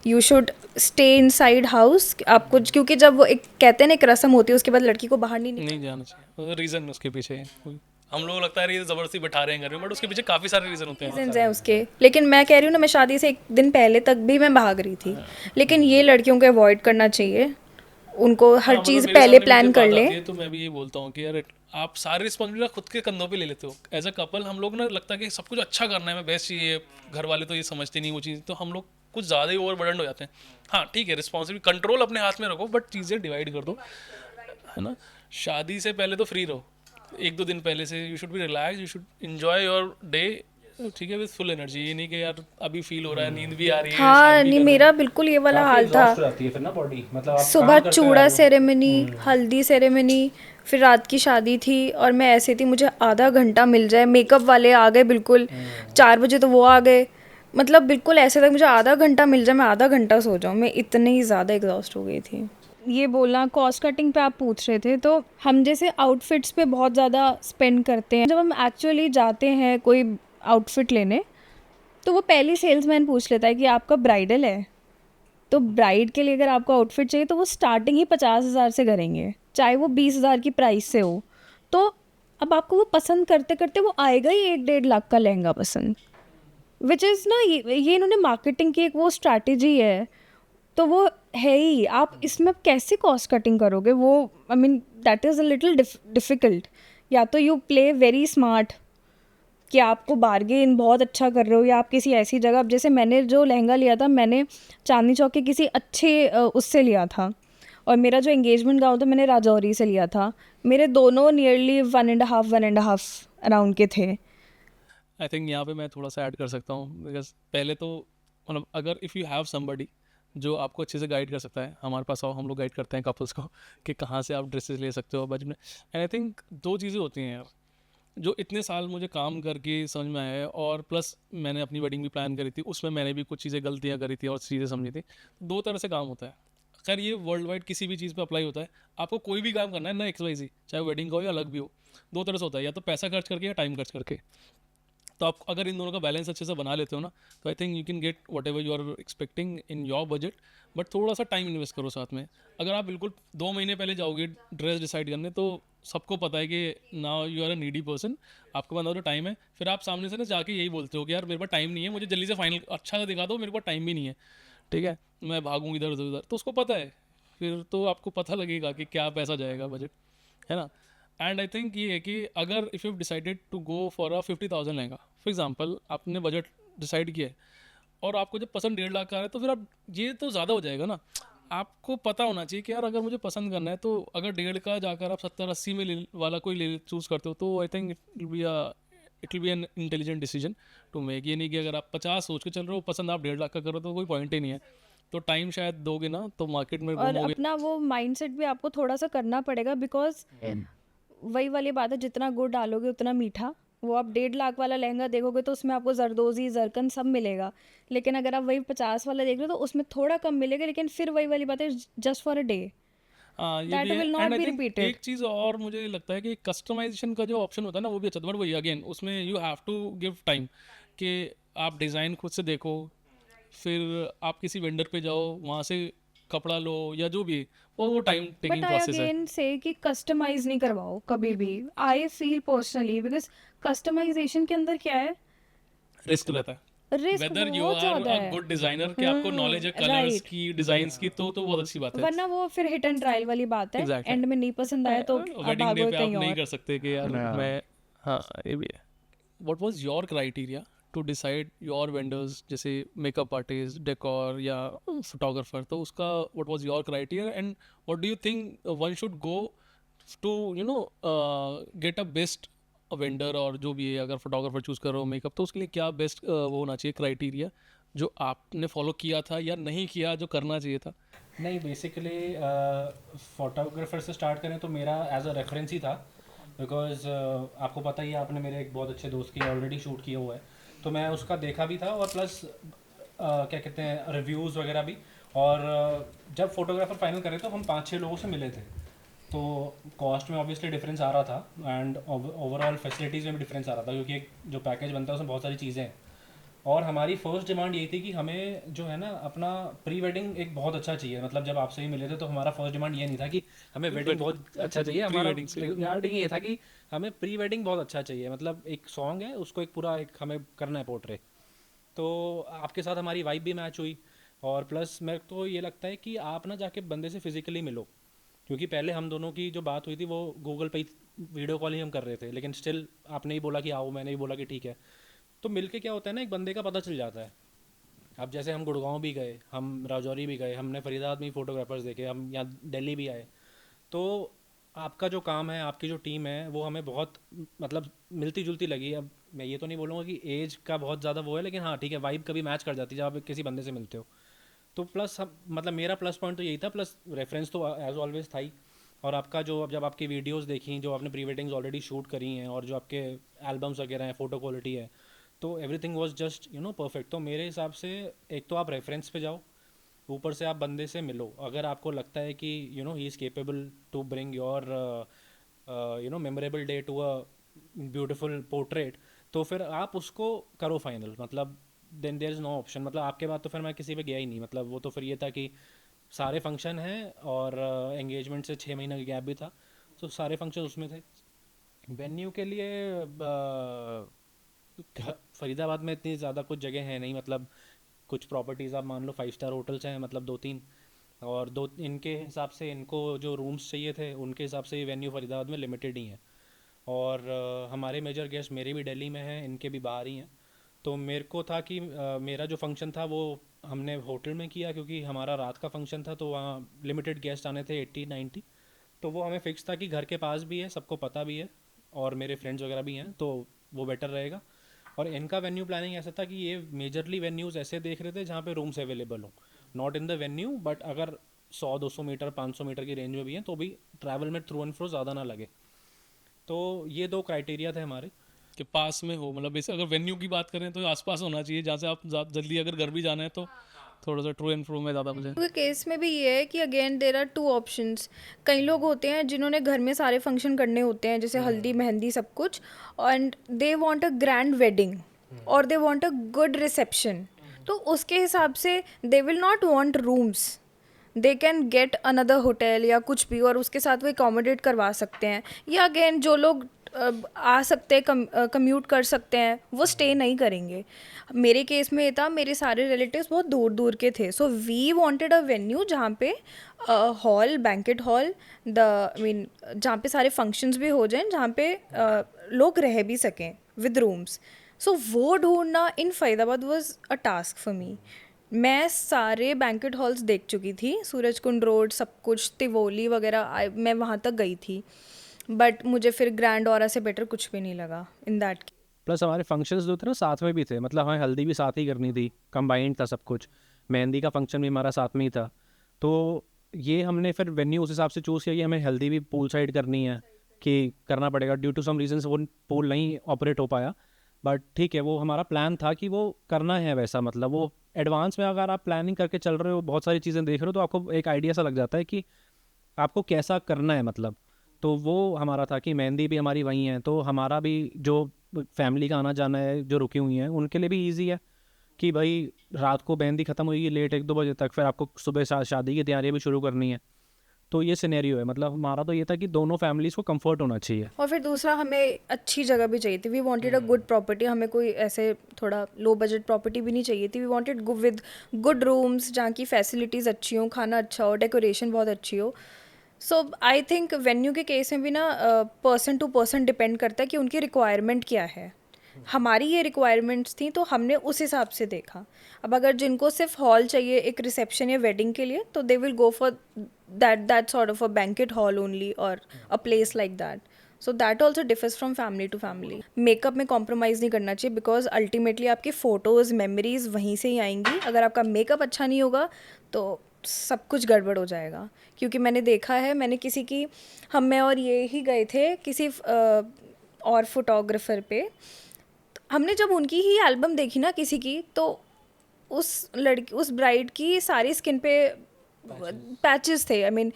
you should stay inside house आपको, क्योंकि जब वो एक कहते हैं ना एक रस्म होती है उसके बाद लड़की को बाहर नहीं नहीं जाना चाहिए, रीज़न उसके पीछे है कोई। हम लोग लगता है ये ज़बरदस्ती बैठा रहे हैं घर में, बट उसके पीछे काफ़ी सारे रीज़न होते हैं। रीजंस हैं उसके। लेकिन मैं कह रही हूँ ना, मैं शादी से एक दिन पहले तक भी मैं भाग रही थी, लेकिन ये लड़कियों को अवॉइड करना चाहिए, उनको हर हाँ, चीज़ मतलब मेरे पहले सामने प्लान मुझे कर बात ले। आती है तो मैं भी ये बोलता हूँ कि यार आप सारी रिस्पॉन्सिबिलिटी खुद के कंधों पे ले लेते हो। एज अ कपल हम लोग ना लगता है कि सब कुछ अच्छा करना है, मैं बेस्ट चाहिए, घर वाले तो ये समझते नहीं वो चीज़, तो हम लोग कुछ ज़्यादा ही ओवरबर्डन हो जाते हैं। हाँ ठीक है, रिस्पॉन्सिबिलिटी कंट्रोल अपने हाथ में रखो, बट चीज़ें डिवाइड कर दो, है ना। शादी से पहले तो फ्री रहो, एक दो दिन पहले से you should be relax, you should enjoy your day, ठीक है, विद फुल एनर्जी। ये नहीं कि यार अभी फील हो रहा है, नींद भी आ रही है, हाँ शाम भी नहीं, कर रहे मेरा हैं। बिल्कुल ये वाला काफ़ी हाल था। एग्जॉस्ट हो जाती है फिर ना बॉडी, मतलब आप सुबह काम करते आ चूड़ा रहे हो। सेरेमनी, हल्दी सेरेमनी, फिर रात की शादी थी, और मैं ऐसी थी मुझे आधा घंटा मिल जाए, मेकअप वाले आ गए बिल्कुल 4 बजे तो वो आ गए, मतलब बिल्कुल ऐसे तक मुझे आधा घंटा मिल जाए, मैं आधा घंटा सो जाऊँ, मैं इतनी ज़्यादा एग्जॉस्ट हो गई थी। ये बोलना कॉस्ट कटिंग पे आप पूछ रहे थे, तो हम जैसे आउटफिट्स पे बहुत ज़्यादा स्पेंड करते हैं, जब हम एक्चुअली जाते हैं कोई आउटफिट लेने, तो वो पहली सेल्समैन पूछ लेता है कि आपका ब्राइडल है। तो ब्राइड के लिए अगर आपको आउटफिट चाहिए तो वो स्टार्टिंग ही 50,000 से करेंगे, चाहे वो 20,000 की प्राइस से हो। तो अब आपको वो पसंद करते करते वो आएगा ही 1-1.5 लाख का लहंगा पसंद, विच इज़ ना, ये इन्होंने मार्केटिंग की एक वो स्ट्रैटेजी है, तो वो है ही। आप इसमें अब कैसे कॉस्ट कटिंग करोगे, वो I mean that is a little difficult. या तो यू प्ले वेरी स्मार्ट कि आपको बार्गेन बहुत अच्छा कर रहे हो, या आप किसी ऐसी जगह, अब जैसे मैंने जो लहंगा लिया था, मैंने चांदनी चौक के किसी अच्छे उससे लिया था, और मेरा जो एंगेजमेंट गाउन था मैंने राजौरी से लिया था। मेरे दोनों नियरली 1.5 अराउंड के थे। आई थिंक यहाँ पे मैं थोड़ा सा ऐड कर सकता हूँ, बिकॉज पहले तो मतलब अगर इफ़ यू हैव समबडी जो आपको अच्छे से गाइड कर सकता है, हमारे पास आओ, हम लोग गाइड करते हैं कपल्स को कि कहाँ से आप ड्रेसेस ले सकते हो बजट में। एंड आई थिंक दो चीज़ें होती हैं यार, जो इतने साल मुझे काम करके समझ में आया है, और प्लस मैंने अपनी वेडिंग भी प्लान करी थी, उसमें मैंने भी कुछ चीज़ें गलतियाँ करी थी और चीज़ें समझी थी। दो तरह से काम होता है, खैर ये वर्ल्ड वाइड किसी भी चीज़ पे अप्लाई होता है। आपको कोई भी काम करना है ना, XYZ, चाहे वेडिंग का हो या अलग भी हो, दो तरह से होता है, या तो पैसा खर्च करके या टाइम खर्च करके। तो आप अगर इन दोनों का बैलेंस अच्छे से बना लेते हो ना, तो I think you can get whatever you are expecting in your budget, but थोड़ा सा टाइम इन्वेस्ट करो साथ में। अगर आप बिल्कुल 2 महीने पहले जाओगे ड्रेस डिसाइड करने, तो सबको पता है कि now you are a needy person, आपके पास तो टाइम है, फिर आप सामने से ना जाके यही बोलते हो कि यार मेरे पास टाइम नहीं है, मुझे जल्दी से फाइनल अच्छा दिखा दो, मेरे पास टाइम भी नहीं है, ठीक है, मैं भागूँ इधर उधर उधर, तो उसको पता है, फिर तो आपको पता लगेगा कि क्या पैसा जाएगा बजट, है ना। एंड आई थिंक ये है कि अगर if you decided to go for a 50,000 lehenga, for example आपने बजट डिसाइड किया है, और आपको जब पसंद 1.5 लाख का आ रहा है, तो फिर आप ये तो ज़्यादा हो जाएगा ना। आपको पता होना चाहिए कि यार अगर मुझे पसंद करना है, तो अगर 1.5 का जाकर आप 70-80 में ले वाला कोई ले चूज़ करते हो, तो I think it will be an intelligent decision to make. ये नहीं कि अगर आप 50 सोच के चल रहे हो, पसंद आप 1.5 लाख का करो, तो कोई पॉइंट ही नहीं है। तो टाइम शायद दोगे ना तो मार्केट में और घूमोगे। अपना वो माइंडसेट भी आपको थोड़ा सा करना पड़ेगा, बिकॉज वही वाली बात है, जितना गुड़ डालोगे उतना मीठा। वो आप 1.5 लाख वाला लहंगा देखोगे तो उसमें आपको जरदोजी जरकन सब मिलेगा, लेकिन अगर आप वही 50 वाला देख रहे हो तो उसमें थोड़ा कम मिलेगा, लेकिन फिर वही वाली बात है, जस्ट फॉर अ डे हाँ ये दैट भी है। Will and not I B think repeated. एक चीज़ और मुझे लगता है कि कस्टमाइजेशन का जो ऑप्शन होता है ना, वो भी अच्छा था, बट वही अगेन उसमें you have to give time, कि आप डिज़ाइन खुद से देखो, फिर आप किसी वेंडर पे जाओ, वहाँ से कपड़ा लो, या जो भी, वो time but taking I process है। अगेन से कि कस्टमाइज नहीं करवाओ कभी भी, I feel personally, because customisation के अंदर क्या है, रिस्क रहता है, रिस्क वेदर यू बहुत आर ज़्यादा अ है। गुड डिज़ाइनर, कि आपको नॉलेज है कलर्स राइट, की, डिज़ाइंस की, तो बहुत अच्छी बात है। वरना वो फिर हिट एंड ट्रायल वाली बात है, एग्जैक्टली, एंड में नहीं पसंद आया तो आप वेडिंग डे भागो पे आप कहीं नहीं और। कर सकते कि यार मैं, हाँ ये भी है। What was your criteria to decide your vendors, जैसे मेकअप आर्टिस्ट, डेकोर या फोटोग्राफर, तो उसका what was your criteria, and what do you think one should go to get a best vendor, और जो भी है, अगर फोटोग्राफर चूज़ कर रहे हो मेकअप, तो उसके लिए क्या बेस्ट वो होना चाहिए क्राइटेरिया, जो आपने फॉलो किया था या नहीं किया, जो करना चाहिए था। नहीं, बेसिकली फोटोग्राफर से स्टार्ट करें तो मेरा एज अ रेफरेंस ही था, बिकॉज आपको पता ही है, आपने मेरे एक बहुत अच्छे दोस्त की ऑलरेडी शूट किया हुआ है, तो मैं उसका देखा भी था, और प्लस क्या कहते हैं, रिव्यूज़ वगैरह भी। और जब फोटोग्राफर फाइनल करे तो हम 5-6 लोगों से मिले थे, तो कॉस्ट में ऑब्वियसली डिफरेंस आ रहा था, एंड ओवरऑल फैसिलिटीज़ में भी डिफरेंस आ रहा था, क्योंकि एक जो पैकेज बनता है उसमें बहुत सारी चीज़ें हैं। और हमारी फर्स्ट डिमांड यही थी कि हमें जो है ना अपना प्री वेडिंग एक बहुत अच्छा चाहिए। मतलब जब आपसे ही मिले थे तो हमारा फर्स्ट डिमांड ये नहीं था कि हमें वेडिंग बहुत अच्छा चाहिए, हमारा डिमांड ये था कि हमें प्री वेडिंग बहुत अच्छा चाहिए। मतलब एक सॉन्ग है उसको एक पूरा एक हमें करना है पोर्ट्रे। तो आपके साथ हमारी वाइब भी मैच हुई, और प्लस मेरे को ये लगता है कि आप ना जाके बंदे से फिजिकली मिलो, क्योंकि पहले हम दोनों की जो बात हुई थी वो गूगल पे वीडियो कॉल ही हम कर रहे थे, लेकिन स्टिल आपने ही बोला कि आओ, मैंने ही बोला कि ठीक है। तो मिलके क्या होता है ना, एक बंदे का पता चल जाता है। अब जैसे हम गुड़गांव भी गए, हम राजौरी भी गए, हमने फरीदाबाद में फ़ोटोग्राफर्स देखे, हम यहाँ दिल्ली भी आए। तो आपका जो काम है, आपकी जो टीम है, वो हमें बहुत मतलब मिलती जुलती लगी। अब मैं ये तो नहीं बोलूँगा कि एज का बहुत ज़्यादा वो है, लेकिन हाँ ठीक है, वाइब कभी मैच कर जाती है जब आप किसी बंदे से मिलते हो। तो प्लस हम मतलब मेरा प्लस पॉइंट तो यही था, प्लस रेफरेंस तो एज ऑलवेज था ही। और आपका जो अब जब आपकी वीडियोस देखी, जो आपने प्री वेडिंग्स ऑलरेडी शूट करी हैं, और जो आपके एल्बम्स वगैरह हैं, फ़ोटो क्वालिटी है, तो एवरीथिंग वाज जस्ट परफेक्ट। तो मेरे हिसाब से एक तो आप रेफरेंस पे जाओ, ऊपर से आप बंदे से मिलो। अगर आपको लगता है कि he is capable to bring your memorable day to a beautiful portrait, तो फिर आप उसको करो फाइनल। मतलब then there is no option. मतलब आपके बाद तो फिर मैं किसी पे गया ही नहीं। मतलब वो तो फिर ये था कि सारे फंक्शन हैं, और एंगेजमेंट से 6 महीने का गैप भी था, तो सारे फंक्शन उसमें थे। वेन्यू के लिए फरीदाबाद में इतनी ज़्यादा कुछ जगह है नहीं। मतलब कुछ प्रॉपर्टीज़ आप मान लो 5 स्टार होटल्स हैं, मतलब 2-3, और दो इनके हिसाब से इनको जो रूम्स चाहिए थे उनके हिसाब से ये वेन्यू फरीदाबाद में लिमिटेड ही हैं। और हमारे मेजर गेस्ट मेरे भी दिल्ली में हैं, इनके भी बाहर ही हैं। तो मेरे को था कि मेरा जो फंक्शन था वो हमने होटल में किया, क्योंकि हमारा रात का फंक्शन था, तो वहाँ लिमिटेड गेस्ट आने थे 80-90। तो वो हमें फिक्स था कि घर के पास भी है, सबको पता भी है, और मेरे फ्रेंड्स वगैरह भी हैं, तो वो बेटर रहेगा। और इनका वेन्यू प्लानिंग ऐसा था कि ये मेजरली वेन्यूज़ ऐसे देख रहे थे जहाँ पे रूम्स अवेलेबल हो, not in the venue, but अगर 100-200 मीटर 500 मीटर की रेंज में भी हैं तो भी ट्रैवल में थ्रू एंड फ्रो ज़्यादा ना लगे। तो ये 2 क्राइटेरिया थे हमारे। कि पास में हो, मतलब वैसे अगर वेन्यू की बात करें तो आसपास होना चाहिए, जहाँ से आप जल्दी अगर घर भी जाना है तो थोड़ा सा ट्रू एंड फ्रो में ज़्यादा मुझे। के केस में भी ये है कि again there are two options. कई लोग होते हैं जिन्होंने घर में सारे फंक्शन करने होते हैं, जैसे हल्दी मेहंदी सब कुछ, and they want a grand wedding और they want a good reception. तो उसके हिसाब से they will not want rooms, they can get another hotel या कुछ भी, और उसके साथ वो एकोमोडेट करवा सकते हैं। या अगेन जो लोग आ सकते हैं, कम्यूट कर सकते हैं, वो स्टे नहीं करेंगे। मेरे केस में ये था, मेरे सारे रिलेटिव्स बहुत दूर दूर के थे, so we wanted a venue जहाँ पे hall, banquet hall, the I mean जहाँ पे सारे फंक्शंस भी हो जाएं, जहाँ पे लोग रह भी सकें विद रूम्स। सो वो ढूंढना in Faridabad was a task for me. मैं सारे बैंकेट हॉल्स देख चुकी थी, सूरजकुंड रोड सब कुछ, तिवोली वगैरह, मैं वहाँ तक गई थी, बट मुझे फिर ग्रैंड ऑरा से बेटर कुछ भी नहीं लगा इन दैट। प्लस हमारे फंक्शंस जो थे ना साथ में भी थे। मतलब हमें हल्दी भी साथ ही करनी थी, कंबाइंड था सब कुछ। मेहंदी का फंक्शन भी हमारा साथ में ही था। तो ये हमने फिर वेन्यू उस हिसाब से चूज़ किया कि हमें हल्दी भी पूल साइड करनी है, कि करना पड़ेगा। ड्यू टू सम रीजंस वो पूल नहीं ऑपरेट हो पाया, बट ठीक है, वो हमारा प्लान था कि वो करना है वैसा। मतलब वो एडवांस में अगर आप प्लानिंग करके चल रहे हो, बहुत सारी चीज़ें देख रहे हो, तो आपको एक आइडिया सा लग जाता है कि आपको कैसा करना है। मतलब तो वो हमारा था कि मेहंदी भी हमारी वहीं है, तो हमारा भी जो फैमिली का आना जाना है, जो रुकी हुई हैं, उनके लिए भी इजी है कि भाई रात को मेहंदी ख़त्म हुई लेट 1-2 बजे तक, फिर आपको सुबह शादी की तैयारी भी शुरू करनी है। तो ये सिनेरियो है। मतलब हमारा तो ये था कि दोनों फैमिलीज़ को कंफर्ट होना चाहिए। और फिर दूसरा, हमें अच्छी जगह भी चाहिए थी। We wanted a good property, हमें कोई ऐसे थोड़ा लो बजट प्रॉपर्टी भी नहीं चाहिए थी। We wanted with good rooms, जहाँ की फैसिलिटीज़ अच्छी हों, खाना अच्छा हो, डेकोरेशन बहुत अच्छी हो। सो आई थिंक वेन्यू के केस में भी ना पर्सन टू पर्सन डिपेंड करता है कि उनकी रिक्वायरमेंट क्या है। हमारी ये रिक्वायरमेंट्स थी, तो हमने उस हिसाब से देखा। अब अगर जिनको सिर्फ हॉल चाहिए एक रिसेप्शन या वेडिंग के लिए, तो they will go for that sort of a banquet hall only, और a place like that. So that also differs from family to family. Makeup में कॉम्प्रोमाइज़ नहीं करना चाहिए, बिकॉज अल्टीमेटली आपकी फ़ोटोज़ मेमोरीज वहीं से ही आएंगी। अगर आपका मेकअप अच्छा नहीं होगा तो सब कुछ गड़बड़ हो जाएगा। क्योंकि मैंने देखा है, मैंने किसी की, मैं और ये ही गए थे किसी और फोटोग्राफर पे। हमने जब उनकी ही एल्बम देखी ना किसी की, तो उस ब्राइड की सारी स्किन पे पैचेस थे। आई मीन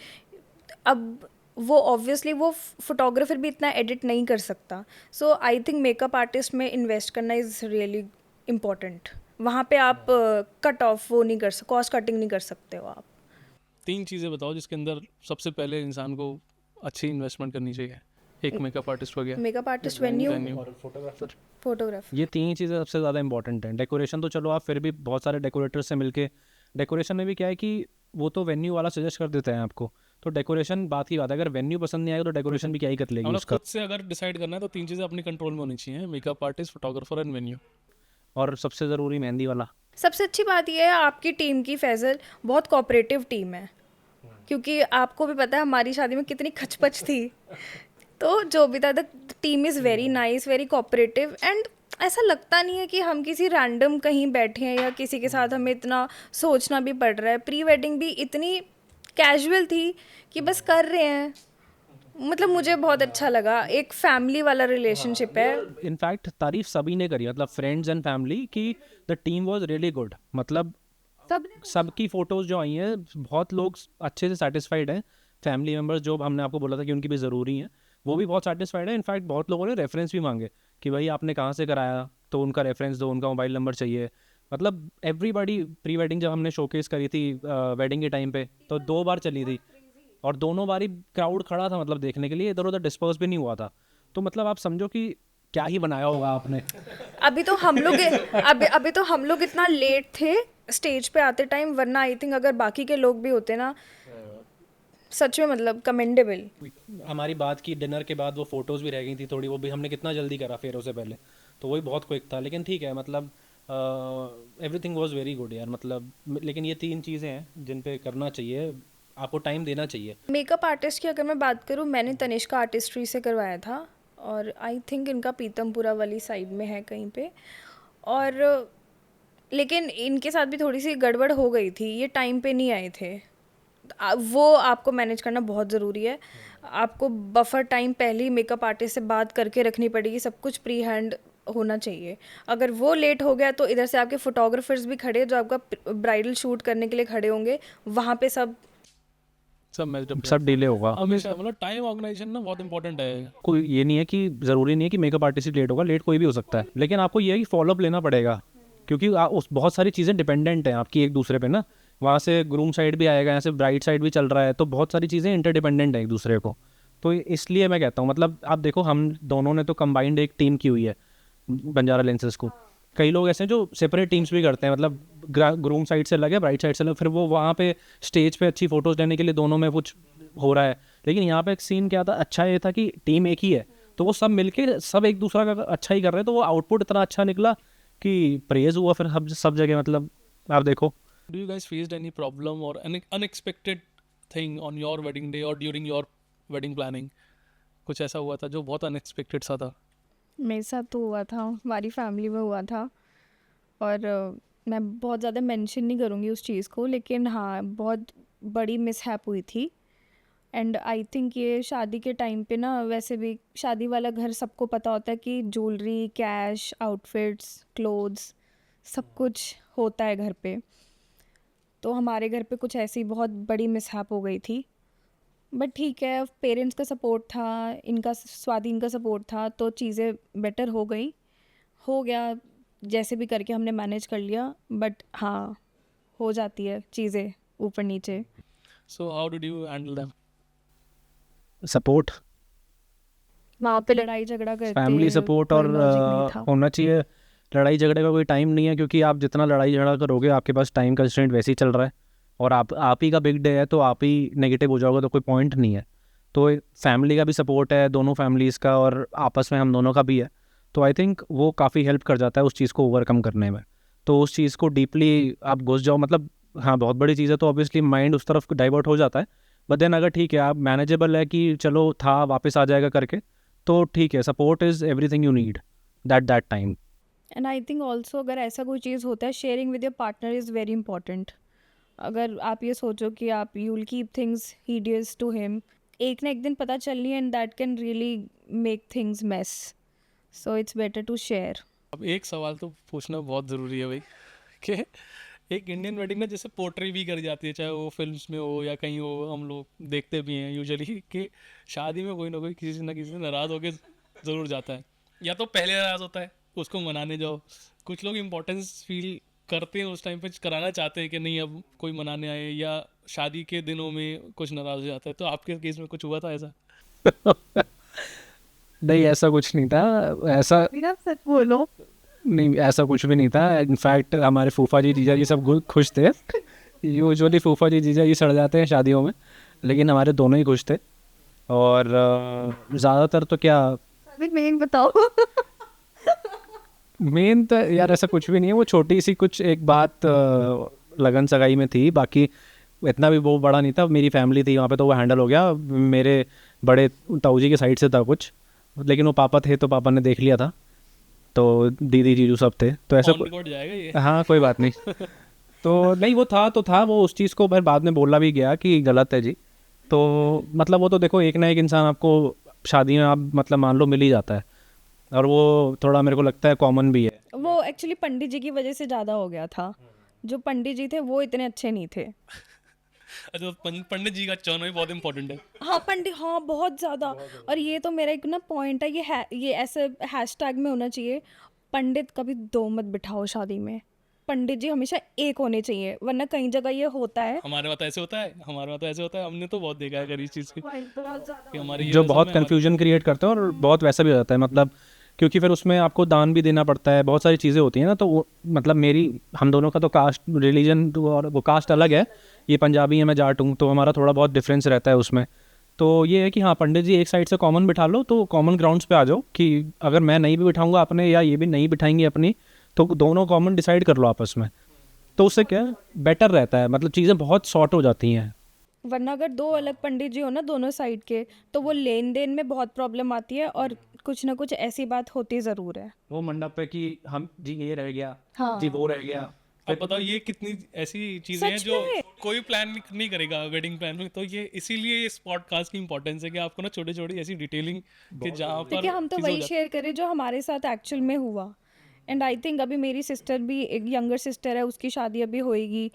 अब वो ऑब्वियसली वो फोटोग्राफर भी इतना एडिट नहीं कर सकता। सो आई थिंक मेकअप आर्टिस्ट में इन्वेस्ट करना इज़ रियली इम्पॉर्टेंट। वहाँ पे आप कट ऑफ वो नहीं कर सकते, कॉस्ट कटिंग नहीं कर सकते हो आप। 3 चीज़ें बताओ जिसके अंदर सबसे पहले इंसान को अच्छी इन्वेस्टमेंट करनी चाहिए। एक मेकअप आर्टिस्ट हो गया, makeup artist, venue, venue, photographer. ये 3 ही चीज़ें सबसे ज़्यादा इंपॉर्टेंट हैं। डेकोरेशन तो चलो आप फिर भी बहुत सारे डेकोरेटर से मिलके, डेकोरेशन में भी क्या है कि वो तो वेन्यू वाला सजेस्ट कर देते हैं आपको, तो डेकोरेशन बात की बात है। अगर वेन्यू पसंद नहीं आएगा तो डेकोरेशन भी क्या ही कर लेगी मतलब उसका। खुद से अगर डिसाइड करना है तो 3 चीज़ें अपनी कंट्रोल में होनी चाहिए, makeup artist, photographer and venue. और सबसे ज़रूरी मेहंदी वाला। सबसे अच्छी बात यह है आपकी टीम की, फैजल बहुत कोऑपरेटिव टीम है, क्योंकि आपको भी पता है हमारी शादी में कितनी खचपच थी। तो जो भी था, the team is very nice, very cooperative, and ऐसा लगता नहीं है कि हम किसी रैंडम कहीं बैठे हैं या किसी के साथ हमें इतना सोचना भी पड़ रहा है। प्री वेडिंग भी इतनी कैजुअल थी कि बस कर रहे हैं। मतलब मुझे बहुत अच्छा लगा, एक फैमिली वाला रिलेशनशिप है। इनफैक्ट तारीफ सभी ने करी, मतलब फ्रेंड्स एंड फैमिली, कि the team was really good. मतलब सबकी फ़ोटोज़ जो आई हैं, बहुत लोग अच्छे से सेटिस्फाइड हैं। फैमिली मेम्बर्स जो हमने आपको बोला था कि उनकी भी ज़रूरी हैं, वो भी बहुत सेटिस्फाइड है। इनफैक्ट बहुत लोगों ने रेफरेंस भी मांगे कि भाई आपने कहाँ से कराया, तो उनका रेफरेंस दो, उनका मोबाइल नंबर चाहिए। मतलब एवरीबॉडी, प्री वेडिंग जब हमने शोकेस करी थी वेडिंग के टाइम पे, तो 2 बार चली थी और दोनों बारी क्राउड खड़ा था मतलब देखने के लिए, इधर उधर डिस्पर्स भी नहीं हुआ था। तो मतलब आप समझो कि क्या ही बनाया होगा आपने। अभी तो हम लोग अभी तो हम लोग इतना लेट थे स्टेज पे आते टाइम, वरना आई थिंक अगर बाकी के लोग भी होते ना, सच में मतलब कमेंडेबल। हमारी बात की डिनर के बाद वो फ़ोटोज़ भी रह गई थी थोड़ी, वो भी हमने कितना जल्दी करा फेरों से पहले, तो वही बहुत क्विक था। लेकिन ठीक है, मतलब एवरीथिंग वाज वेरी गुड यार। मतलब लेकिन ये 3 चीज़ें हैं जिन पे करना चाहिए, आपको टाइम देना चाहिए। मेकअप आर्टिस्ट की अगर मैं बात करूँ, मैंने तनिष्का आर्टिस्ट्री से करवाया था, और आई थिंक इनका पीतमपुरा वाली साइड में है कहीं पे। और लेकिन इनके साथ भी थोड़ी सी गड़बड़ हो गई थी, ये टाइम पे नहीं आए थे। वो आपको मैनेज करना बहुत ज़रूरी है। आपको बफर टाइम पहले ही मेकअप आर्टिस्ट से बात करके रखनी पड़ेगी, सब कुछ प्री हैंड होना चाहिए। अगर वो लेट हो गया तो इधर से आपके फोटोग्राफर्स भी खड़े, जो आपका ब्राइडल शूट करने के लिए खड़े होंगे, वहाँ पे सब सब मैच्ड अप सब डिले होगा। हमेशा। मतलब टाइम ऑर्गेनाइजेशन ना बहुत इंपॉर्टेंट है। कोई ये नहीं है कि ज़रूरी नहीं है कि मेकअप आर्टिस्ट ही लेट होगा, लेट कोई भी हो सकता है। लेकिन आपको ये है कि फॉलोअप लेना पड़ेगा, क्योंकि उस बहुत सारी चीज़ें डिपेंडेंट हैं आपकी एक दूसरे पे ना। वहाँ से ग्रूम साइड भी आएगा, यहाँ से ब्राइड साइड भी चल रहा है, तो बहुत सारी चीज़ें इंटरडिपेंडेंट हैं एक दूसरे को। तो इसलिए मैं कहता हूँ, मतलब आप देखो हम दोनों ने तो कंबाइंड एक टीम की हुई है बंजारा लेंसेज को। कई लोग ऐसे हैं जो सेपरेट टीम्स भी करते हैं, मतलब ग्रूम साइड से लगे, ब्राइड साइड से लगे, फिर वो वहाँ पे स्टेज पे अच्छी फोटोज़ लेने के लिए दोनों में कुछ हो रहा है। लेकिन यहाँ पे एक सीन क्या था, अच्छा ये था कि टीम एक ही है, तो वो सब मिलके सब एक दूसरा का अच्छा ही कर रहे हैं, तो वो आउटपुट इतना अच्छा निकला कि प्रेज हुआ फिर सब जगह। मतलब आप देखो। Do you guys faced any problem और unexpected thing on your wedding day और ड्यूरिंग योर वेडिंग प्लानिंग? कुछ ऐसा हुआ था जो बहुत अनएक्सपेक्टेड सा था? मेरे साथ तो हुआ था, हमारी फैमिली में हुआ था। और मैं बहुत ज़्यादा मेंशन नहीं करूँगी उस चीज़ को, लेकिन हाँ बहुत बड़ी मिसहैप हुई थी। एंड आई थिंक ये शादी के टाइम पे ना, वैसे भी शादी वाला घर सबको पता होता है कि ज्वेलरी, कैश, आउटफिट्स, क्लोथ्स, सब कुछ होता है घर पे। तो हमारे घर पे कुछ ऐसी बहुत बड़ी मिसहैप हो गई थी, बट ठीक है, पेरेंट्स का सपोर्ट था, इनका स्वाधीन का सपोर्ट था, तो चीज़ें बेटर हो गया। जैसे भी करके हमने मैनेज कर लिया, बट हाँ हो जाती है चीज़ें ऊपर नीचे। So how did you handle them? Support, वहाँ पे लड़ाई झगड़ा करते फैमिली सपोर्ट और कोई लॉजिक नहीं था। होना चाहिए। लड़ाई झगड़े का कोई टाइम नहीं है, क्योंकि आप जितना लड़ाई झगड़ा करोगे आपके पास टाइम कंस्ट्रेंट वैसे ही चल रहा है, और आप ही का बिग डे है तो आप ही नेगेटिव हो जाओगे तो कोई पॉइंट नहीं है। तो फैमिली का भी सपोर्ट है, दोनों फैमिलीज़ का, और आपस में हम दोनों का भी है। तो आई थिंक वो काफ़ी हेल्प कर जाता है उस चीज़ को ओवरकम करने में। तो उस चीज़ को डीपली आप घुस जाओ, मतलब हाँ बहुत बड़ी चीज़ है तो ऑब्वियसली माइंड उस तरफ डाइवर्ट हो जाता है। बट देन अगर ठीक है, आप मैनेजेबल है कि चलो था वापस आ जाएगा करके, तो ठीक है। Support is everything you need that time. And I think also अगर ऐसा कोई चीज़ होता है, sharing with your partner is very important. अगर आप ये सोचो कि आप you will keep things hideous to him, एक ना एक दिन पता चलनी है, and that can really make things mess. So it's better to share. अब एक सवाल तो पूछना बहुत ज़रूरी है भाई कि एक इंडियन वेडिंग ना जैसे पोर्ट्री भी करी जाती है, चाहे वो फिल्म्स में हो या कहीं हो, हम लोग देखते भी हैं यूजुअली कि शादी में कोई ना कोई किसी से ना किसी से नाराज़ होकर ज़रूर जाता है, या तो पहले नाराज़ होता है उसको मनाने जाओ। कुछ लोग इम्पोर्टेंस फील करते हैं उस टाइम पे, कराना चाहते हैं कि नहीं अब कोई मनाने आए, या शादी के दिनों में कुछ नाराज हो जाता है। तो आपके केस में कुछ हुआ था ऐसा? नहीं, ऐसा कुछ नहीं था। ऐसा सच बोलो। नहीं, ऐसा कुछ भी नहीं था। इनफैक्ट हमारे फूफा जी जीजा जी सब खुश थे। यूजुअली फूफा जी जीजा जी सड़ जाते हैं शादियों में, लेकिन हमारे दोनों ही खुश थे। और ज़्यादातर तो क्या, मेन बताओ। मेन तो यार ऐसा कुछ भी नहीं है। वो छोटी सी कुछ एक बात लगन सगाई में थी, बाकी इतना भी वो बड़ा नहीं था। मेरी फैमिली थी वहाँ पे, तो वो हैंडल हो गया। मेरे बड़े ताऊ जी की साइड से था कुछ, लेकिन वो पापा थे तो पापा ने देख लिया था, तो दीदी जीजू सब थे, तो ऐसा ऑन रिकॉर्ड जाएगा ये? हाँ कोई बात नहीं। तो नहीं, वो था तो था। वो उस चीज़ को फिर बाद में बोला भी गया कि गलत है जी। तो मतलब वो तो देखो, एक ना एक इंसान आपको शादी में आप मतलब मान लो मिल ही जाता है, और वो थोड़ा मेरे को लगता है कॉमन भी है। वो एक्चुअली पंडित जी की वजह से ज़्यादा हो गया था। जो पंडित जी थे वो इतने अच्छे नहीं थे। अच्छा, पंडित जी का अच्छा होना भी बहुत इंपॉर्टेंट है। हाँ पंडित, हाँ बहुत ज़्यादा। और ये तो मेरा एक ना पॉइंट है, ये ऐसे हैशटैग में होना चाहिए, पंडित कभी दो मत बिठाओ शादी में। पंडित जी हमेशा एक होने चाहिए, वरना कई जगह ये होता है। हमारे वहाँ तो ऐसे होता है, हमारे वहाँ तो ऐसे होता है। हमने तो बहुत देखा है अगर इस चीज़ की, कि हमारी ये जो रस्म बहुत है, कन्फ्यूजन क्रिएट करते हैं, और बहुत वैसा भी हो जाता है मतलब, क्योंकि फिर उसमें आपको दान भी देना पड़ता है, बहुत सारी चीज़ें होती हैं ना। तो मतलब हम दोनों का तो कास्ट रिलीजन और वो कास्ट अलग है। ये पंजाबी है, मैं जाट हूँ, तो हमारा थोड़ा बहुत डिफरेंस रहता है उसमें। तो ये है कि हाँ, पंडित जी एक साइड से कॉमन बिठा लो, तो कॉमन ग्राउंड्स पे आ जाओ कि अगर मैं नहीं भी बिठाऊंगा अपने, या ये भी नहीं बिठाएंगे अपनी, तो दोनों कॉमन डिसाइड कर लो आपस में। तो उससे क्या बेटर रहता है, मतलब चीज़ें बहुत सॉर्ट हो जाती हैं। वरना अगर दो अलग पंडित जी हो ना दोनों साइड के, तो वो लेन देन में बहुत प्रॉब्लम आती है, और कुछ ना कुछ ऐसी बात होती ज़रूर है। वो मंडप पे कि हम जी ये रह गया, हाँ। जी वो रह गया। अब बताओ ये कितनी ऐसी चीजें हैं सच जो में। कोई प्लान नहीं करेगा वेडिंग प्लान में। तो ये इसीलिए इस पॉडकास्ट की इंपॉर्टेंस है कि आपको ना छोटी छोटी ऐसी डिटेलिंग कि जहाँ पर क्योंकि हम तो चीज़ें हो वही जाती शेयर करें जो हमारे साथ एक्चुअल में हुआ। एंड आई थिंक अभी मेरी सिस्टर भी, एक यंगर सिस्टर है, उसकी शादी अभी होएगी।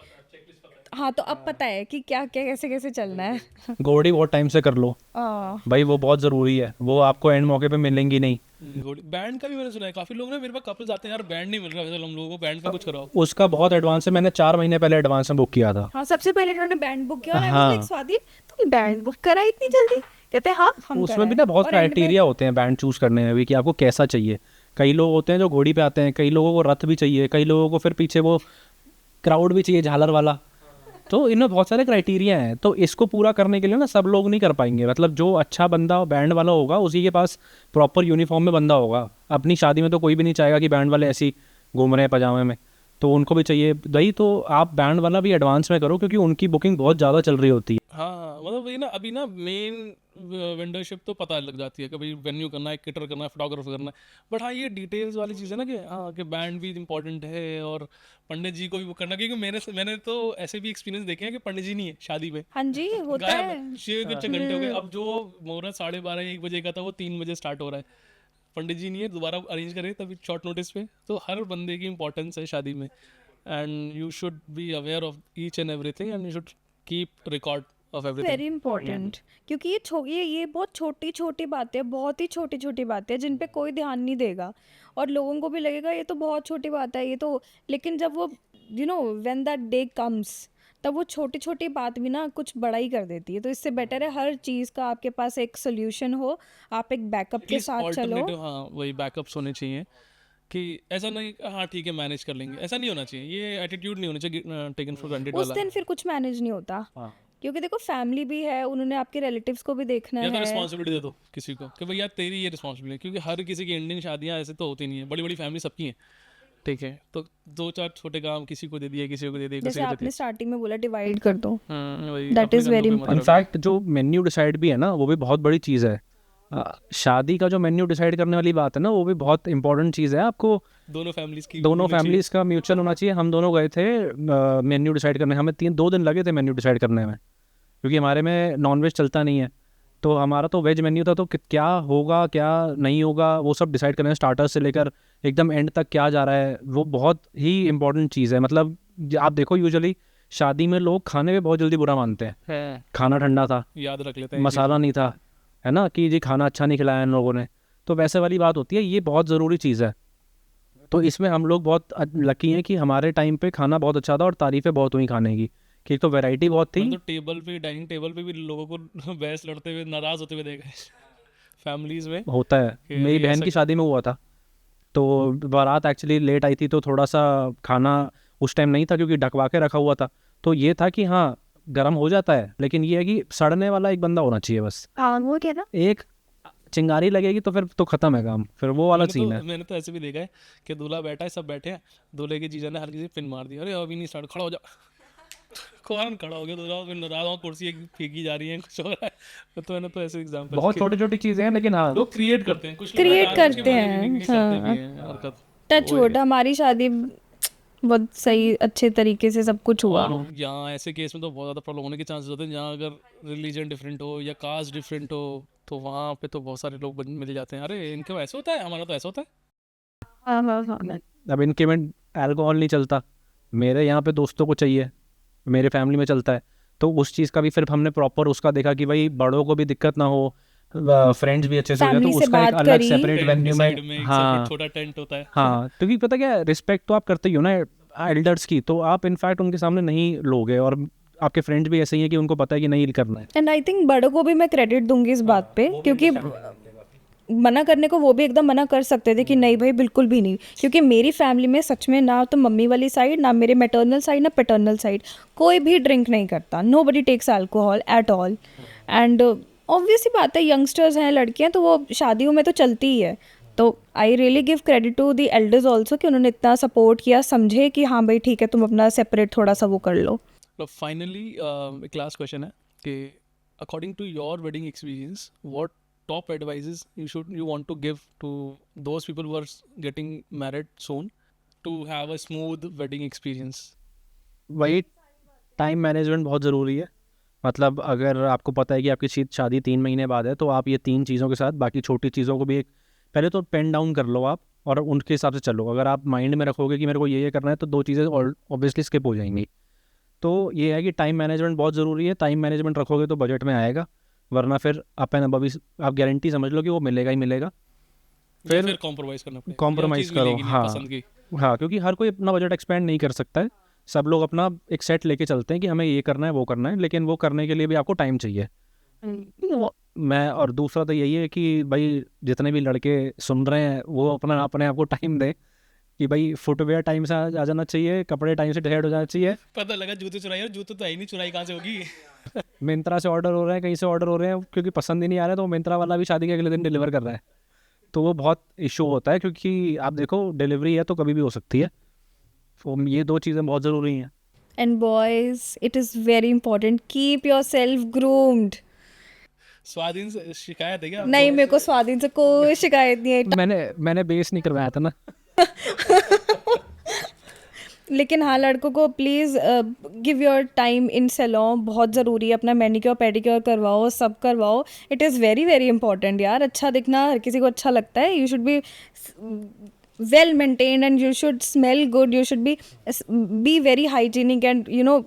हाँ, तो अब पता है कि क्या क्या कैसे कैसे चलना है। घोड़ी बहुत टाइम से कर लो भाई, वो बहुत ज़रूरी है। वो आपको एंड मौके पे मिलेंगी नहीं। बैंड का भी मैंने सुना है, काफी लोग ना मेरे पास कपल्स आते हैं, यार बैंड नहीं मिल रहा, वैसे हम लोगों को बैंड का कुछ कराओ। उसका बहुत एडवांस है, मैंने 4 महीने पहले एडवांस में बुक किया था। हाँ, सबसे पहले उन्होंने बैंड बुक किया, और I was हाँ। like, स्वाति तुमने बैंड बुक करा इतनी जल्दी? कहते हैं हाँ हम उसमें भी ना बहुत क्राइटेरिया होते हैं बैंड चूज करने में भी, कि आपको कैसा चाहिए। कई लोग होते हैं जो घोड़ी पे आते हैं, कई लोगों को रथ भी चाहिए, कई लोगों को फिर पीछे वो क्राउड भी चाहिए झालर वाला। तो इनमें बहुत सारे क्राइटेरिया हैं। तो इसको पूरा करने के लिए ना सब लोग नहीं कर पाएंगे। मतलब जो अच्छा बंदा बैंड वाला होगा, उसी के पास प्रॉपर यूनिफॉर्म में बंदा होगा। अपनी शादी में तो कोई भी नहीं चाहेगा कि बैंड वाले ऐसे ही घूम रहे हैं पजामे में, तो उनको भी चाहिए भाई। तो आप बैंड वाला भी एडवांस में करो, क्योंकि उनकी बुकिंग बहुत ज़्यादा चल रही होती है। हाँ, मतलब वही ना, अभी ना मेन वेंडरशिप तो पता लग जाती है कि भाई वेन्यू करना है, किटर करना है, फोटोग्राफर करना है। बट हाँ, ये डिटेल्स वाली चीज़ है ना कि हाँ कि बैंड भी इंपॉर्टेंट है, और पंडित जी को भी बुक करना। क्योंकि मैंने तो ऐसे भी एक्सपीरियंस देखे हैं कि पंडित जी नहीं है शादी में, हाँ जी होता गायब है। है। 6 घंटे हो गए। अब जो मुहूर्त 12:30-1 बजे का था, वो 3 बजे स्टार्ट हो रहा है। पंडित जी नहीं है, दोबारा अरेंज करें तभी शॉर्ट नोटिस पे। तो हर बंदे की इंपॉर्टेंस है शादी में, and you should be aware of each and everything, and you should keep record of everything. Very important, क्योंकि ये बहुत छोटी छोटी बातें, बहुत ही छोटी छोटी बातें जिन पे कोई ध्यान नहीं देगा, और लोगों को भी लगेगा ये तो बहुत छोटी बात है ये तो। लेकिन जब वो व्हेन दैट डे कम्स, तब वो छोटी छोटी बात भी ना कुछ बड़ा ही कर देती है। तो इससे बेटर है हर चीज़ का आपके पास एक सोल्यूशन हो, आप एक बैकअप के साथ चलो। हाँ, वही बैकअप्स होने चाहिए कि ऐसा नहीं हाँ ठीक है मैनेज कर लेंगे, ऐसा नहीं होना चाहिए। ये एटीट्यूड नहीं होना चाहिए टेकन फॉर ग्रांटेड उस वाला। दिन फिर कुछ मैनेज नहीं होता, क्योंकि देखो फैमिली भी है, उन्होंने आपके रिलेटिव्स को भी देखना या तो है। रिस्पॉन्सिबिलिटी दे दो किसी को कि भैया तेरी ये रिस्पॉन्सिबिलिटी है, क्योंकि हर किसी की इंडियन शादियाँ ऐसे तो होती नहीं है, बड़ी बड़ी फैमिली सबकी हैं, ठीक है। तो 2-4 छोटे काम किसी को दे दिए, किसी को दे दिए, किसी जैसे को दे आपने स्टार्टिंग में बोला डिवाइड कर दो, वही That अपने is कंधों very पे मत रखो। इनफैक्ट जो मेन्यू डिसाइड भी है ना, वो भी बहुत बड़ी चीज़ है। शादी का जो मेन्यू डिसाइड करने वाली बात है ना, वो भी बहुत इंपॉर्टेंट चीज़ है। आपको दोनों फैमिलीज की दोनों होनी चाहिए। फैमिलीज का म्यूचुअल होना चाहिए। हम दोनों गए थे मेन्यू डिसाइड करने, हमें 2 दिन लगे थे मेन्यू डिसाइड करने में, क्योंकि हमारे में नॉनवेज चलता नहीं है। तो हमारा तो वेज मेन्यू था, तो क्या होगा क्या नहीं होगा वो सब डिसाइड करना है, स्टार्टर्स से लेकर एकदम एंड तक क्या जा रहा है। वो बहुत ही इंपॉर्टेंट चीज़ है। मतलब आप देखो, यूजुअली शादी में लोग खाने पे बहुत जल्दी बुरा मानते हैं। खाना ठंडा था, याद रख लेते हैं मसाला नहीं था, है ना, कि जी खाना अच्छा नहीं खिलाया इन लोगों ने। तो वैसे वाली बात होती है, ये बहुत ज़रूरी चीज़ है। तो इसमें हम लोग बहुत लकी हैं कि हमारे टाइम पे खाना बहुत अच्छा था और तारीफ़ें बहुत हुई खाने की, कि एक तो वैरायटी बहुत थी। तो टेबल पे, डाइनिंग टेबल पे भी लोगों को बहस लड़ते हुए, नाराज होते हुए देखा है फैमिलीज में। होता है, कि मेरी अभी बहन ऐसा की शादी में हुआ था, तो बारात एक्चुअली लेट आई थी, तो थोड़ा सा खाना उस टाइम नहीं था क्योंकि ढकवा के रखा हुआ था। तो ये था कि हाँ गर्म हो जाता है, लेकिन ये है कि सड़ने वाला एक बंदा होना चाहिए बस। हाँ वो क्या था? एक चिंगारी लगेगी तो फिर तो खत्म है काम, फिर वो वाला सीन है। मैंने तो ऐसे भी देखा है कि दूल्हा बैठा है, सब बैठे हैं, दूल्हे के जीजा ने हल्की सी पिन मार दी, अरे अभी नहीं स्टार्ट, खड़ा हो जा। कौन खड़ा हो गया दूल्हा, फिर नाराज हो, कुर्सी एक फेंकी जा रही है, कुछ हो रहा है। तो मैंने तो ऐसे एग्जाम्पल बहुत छोटी छोटी चीज़ें हैं, लेकिन हाँ लोग क्रिएट करते हैं, कुछ लोग क्रिएट जानबूझ के करते मारे भी हैं, नहीं करते हाँ। भी हैं हरकत। टच वुड, हमारी शादी बहुत सही अच्छे तरीके से सब कुछ हुआ। और यहाँ ऐसे केस में तो बहुत ज़्यादा प्रॉब्लम होने के चांसेस होते हैं, जहाँ अगर रिलीजन डिफरेंट हो या कास्ट डिफरेंट हो, तो वहाँ पे तो बहुत सारे लोग मिल जाते हैं, अरे इनके ऐसा होता है, हमारा तो ऐसा होता है। हाँ हाँ हाँ। अब इनके में अल्कोहल नहीं चलता, मेरे यहाँ पे दोस्तों को चाहिए, मेरे फैमिली में चलता है। तो उस चीज़ का भी फिर हमने प्रॉपर उसका देखा कि भाई बड़ों को भी दिक्कत ना हो, फ्रेंड्स भी अच्छे से हो जाए, तो Family से उसका एक बात अलग करी। सेपरेट वेन्यू में। साइड में एक हाँ separate छोटा टेंट होता है। हाँ, क्योंकि पता क्या है, रिस्पेक्ट तो आप करते ही हो ना एल्डर्स की, तो आप इनफैक्ट उनके सामने नहीं लोगे, और आपके फ्रेंड्स भी ऐसे ही हैं कि उनको पता है कि नहीं करना है। एंड आई थिंक बड़ों को भी मैं क्रेडिट दूंगी इस बात पे, क्योंकि मना करने को वो भी एकदम मना कर सकते थे कि नहीं भाई बिल्कुल भी नहीं, क्योंकि मेरी फैमिली में सच में ना तो मम्मी वाली साइड, ना मेरे मैटरनल साइड, ना पैटर्नल साइड कोई भी ड्रिंक नहीं करता, nobody takes alcohol at all. And obvious ही बात है, यंगस्टर्स हैं, लड़कियां, तो वो शादियों में तो चलती ही है। तो I really give credit to the elders also कि उन्होंने इतना सपोर्ट किया, समझे कि हाँ भाई ठीक है तुम अपना सेपरेट थोड़ा सा वो कर लो। तो फाइनली एक लास्ट क्वेश्चन है कि according to your wedding experience, what top advices you want to give to those people who are getting married soon to have a smooth wedding experience? वही टाइम मैनेजमेंट बहुत ज़रूरी है। मतलब अगर आपको पता है कि आपकी शादी 3 महीने बाद है, तो आप ये 3 चीज़ों के साथ बाकी छोटी चीज़ों को भी एक पहले तो पेन डाउन कर लो आप, और उनके हिसाब से चलो। अगर आप माइंड में रखोगे कि मेरे को ये करना है, तो 2 चीज़ें ऑब्वियसली स्किप हो जाएंगी। तो ये है कि टाइम मैनेजमेंट बहुत ज़रूरी है। टाइम मैनेजमेंट रखोगे तो बजट में आएगा, वरना फिर अप एंड अबव आप गारंटी समझ लो कि वो मिलेगा ही मिलेगा। फिर कॉम्प्रोमाइज़ करना पड़ेगा, कॉम्प्रोमाइज़ चीज़ करो, मिलेगी नहीं हाँ पसंद की। हाँ, क्योंकि हर कोई अपना बजट एक्सपेंड नहीं कर सकता है। सब लोग अपना एक सेट लेके चलते हैं कि हमें ये करना है वो करना है, लेकिन वो करने के लिए भी आपको टाइम चाहिए। मैं और दूसरा तो यही है कि भाई जितने भी लड़के सुन रहे हैं वो अपना अपने आप को टाइम दें, कि भाई फुटवेयर टाइम से आ जाना चाहिए, कपड़े टाइम से डिसाइड हो जाना चाहिए। पता लगा जूते चुराई, और जूते तो है ही नहीं, चुराई कहाँ से होगी? मिंत्रा से ऑर्डर हो रहे हैं, कहीं से ऑर्डर हो रहे हैं, क्योंकि पसंद ही नहीं आ रहा है, तो मिंत्रा वाला भी शादी के अगले दिन डिलीवर कर रहा है। तो वो बहुत इशू होता है, क्योंकि आप देखो डिलीवरी है तो कभी भी हो सकती है। तो ये 2 चीज़ें बहुत ज़रूरी हैं। And boys, it is very important, keep your self groomed. स्वाधीन से शिकायत है क्या आपको? नहीं, मेरे को स्वाधीन से कोई शिकायत नहीं है, मैंने बेस नहीं करवाया था ना। लेकिन हाँ लड़कों को please give your time in salon, बहुत ज़रूरी है। अपना मैनिक्योर पेडिक्योर करवाओ, सब करवाओ, it is very very important यार। अच्छा दिखना हर किसी को अच्छा लगता है। You should be well maintained and you should smell good, you should be very hygienic, and you know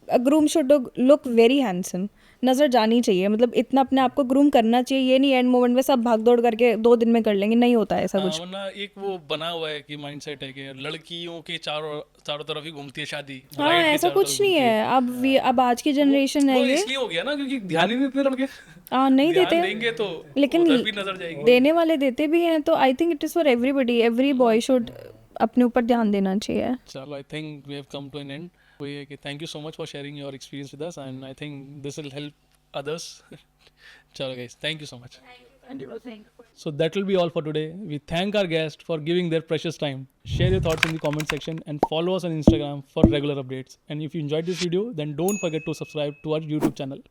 a groom should look very handsome. नज़र जानी चाहिए, मतलब इतना अपने आप को ग्रूम करना चाहिए। ये नहीं एंड मोमेंट में सब भाग दौड़ करके 2 दिन में कर लेंगे, नहीं होता है ऐसा कुछ। वरना एक वो बना हुआ है कि माइंडसेट है कि लड़कियों के चारों तरफ ही घूमती है शादी। हाँ Bride के ऐसा चारों कुछ तरफ नहीं घूमती है। अब आज की जनरेशन है वो ये। इसलिए हो गया ना क्योंकि ध्यान ही नहीं देते लड़के। हाँ नहीं ध्यान देते, देंगे तो लेकिन उधर भी नजर जाएगी। देने वाले देते भी हैं। तो I think it is for everybody, every boy should अपने ऊपर ध्यान देना चाहिए। चलो, I think we have come to an end. वही है कि thank you so much for sharing your experience with us, and I think this will help others. Chalo guys, thank you so much. So that will be all for today. We thank our guests for giving their precious time. Share your thoughts in the comment section and follow us on Instagram for regular updates. And if you enjoyed this video, then don't forget to subscribe to our YouTube channel.